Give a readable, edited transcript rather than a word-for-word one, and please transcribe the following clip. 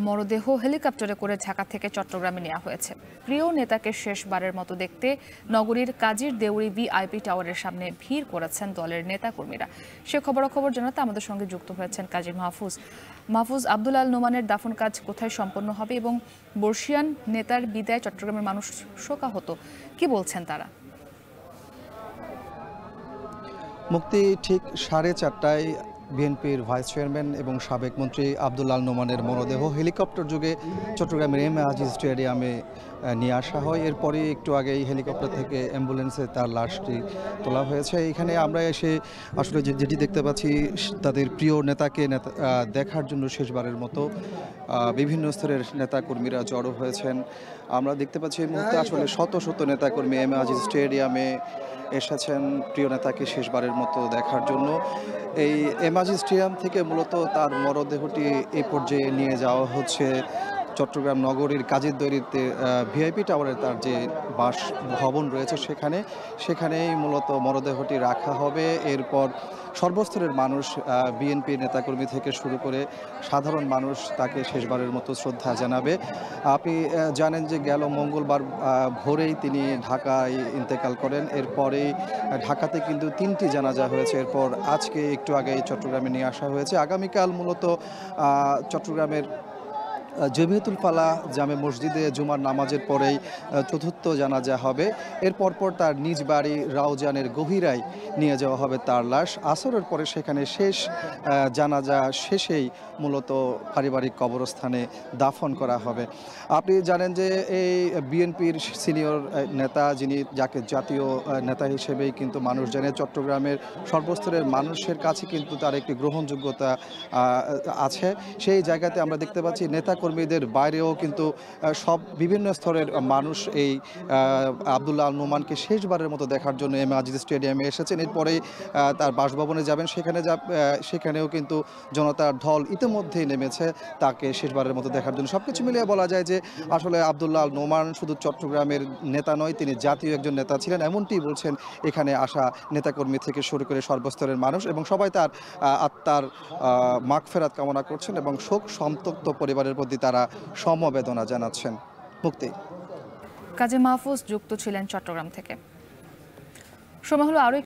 মরদেহ হেলিকপ্টারে করে ঢাকা থেকে চট্টগ্রামে নেওয়া হয়েছে। প্রিয় নেতাকে শেষবারের মতো দেখতে নগরীর কাজীর দেউরি ভিআইপি টাওয়ারের সামনে ভিড় করেছেন দলের নেতাকর্মীরা। সে খবরাখবর জানাতে আমাদের সঙ্গে যুক্ত হয়েছেন কাজী মাহফুজ। মাহফুজ, আব্দুল আল নোমানের দাফন কাজ কোথায় সম্পন্ন হবে এবং বর্ষিয়ান নেতার বিদায় চট্টগ্রামের মানুষ শোকাহত, কি বলছেন তারা? মুক্তি ঠিক 4:30টায় বিএনপির ভাইস চেয়ারম্যান এবং সাবেক মন্ত্রী আব্দুল আল নোমানের মরদেহ হেলিকপ্টার যোগে চট্টগ্রামের এম এ আজিজ স্টেডিয়ামে নিয়ে আসা হয়। এরপরে একটু আগেই হেলিকপ্টার থেকে অ্যাম্বুলেন্সে তার লাশটি তোলা হয়েছে। এখানে আমরা এসে আসলে যেটি দেখতে পাচ্ছি, তাদের প্রিয় নেতাকে দেখার জন্য শেষবারের মতো বিভিন্ন স্তরের নেতাকর্মীরা জড়ো হয়েছেন। আমরা দেখতে পাচ্ছি এই মুহূর্তে আসলে শত শত নেতাকর্মী এম এ আজিজ স্টেডিয়ামে এসেছেন প্রিয় নেতাকে শেষবারের মতো দেখার জন্য। এই এম এ আজিজ স্টেডিয়াম থেকে মূলত তার মরদেহটি এই পর্যায়ে নিয়ে যাওয়া হচ্ছে চট্টগ্রাম নগরীর কাজীর দেউরিতে ভিআইপি টাওয়ারে তার যে বাসভবন রয়েছে সেখানেই মূলত মরদেহটি রাখা হবে। এরপর সর্বস্তরের মানুষ, বিএনপি নেতাকর্মী থেকে শুরু করে সাধারণ মানুষ তাকে শেষবারের মতো শ্রদ্ধা জানাবে। আপনি জানেন যে গেল মঙ্গলবার ভোরেই তিনি ঢাকায় ইন্তেকাল করেন। এরপরেই ঢাকাতে কিন্তু 3টি জানাজা হয়েছে। এরপর আজকে একটু আগেই চট্টগ্রামে নিয়ে আসা হয়েছে। আগামীকাল মূলত চট্টগ্রামের জমিয়তুল ফালাহ জামে মসজিদে জুমার নামাজের পরেই চতুর্থ জানাজা হবে। এর পরপর তার নিজ বাড়ি রাউজানের গভীরায় নিয়ে যাওয়া হবে তার লাশ। আসরের পরে সেখানে শেষ জানাজা শেষেই মূলত পারিবারিক কবরস্থানে দাফন করা হবে। আপনি জানেন যে এই বিএনপির সিনিয়র নেতা, যাকে জাতীয় নেতা হিসেবেই কিন্তু মানুষ জানে, চট্টগ্রামের সর্বস্তরের মানুষের কাছে কিন্তু তার একটি গ্রহণযোগ্যতা আছে। সেই জায়গাতে আমরা দেখতে পাচ্ছি নেতাকর্মীদের বাইরেও কিন্তু সব বিভিন্ন স্তরের মানুষ এই আব্দুল আল নোমানকে শেষবারের মতো দেখার জন্য এম এ আজিজ স্টেডিয়ামে এসেছেন। এরপরে তার বাসভবনে যাবেন, সেখানেও কিন্তু জনতার ঢল ইতিমধ্যেই নেমেছে তাকে শেষবারের মতো দেখার জন্য। সবকিছু মিলিয়ে বলা যায় যে আসলে আব্দুল আল নোমান শুধু চট্টগ্রামের নেতা নয়, তিনি জাতীয় একজন নেতা ছিলেন, এমনটি বলছেন এখানে আসা নেতাকর্মী থেকে শুরু করে সর্বস্তরের মানুষ, এবং সবাই তার আত্মার মাগফেরাত কামনা করছেন এবং শোক সন্তপ্ত পরিবারের প্রতি তারা সমবেদনা জানাচ্ছেন। মুক্তি। কাজী মাহফুজ যুক্ত ছিলেন চট্টগ্রাম থেকে। সময় হলো আরো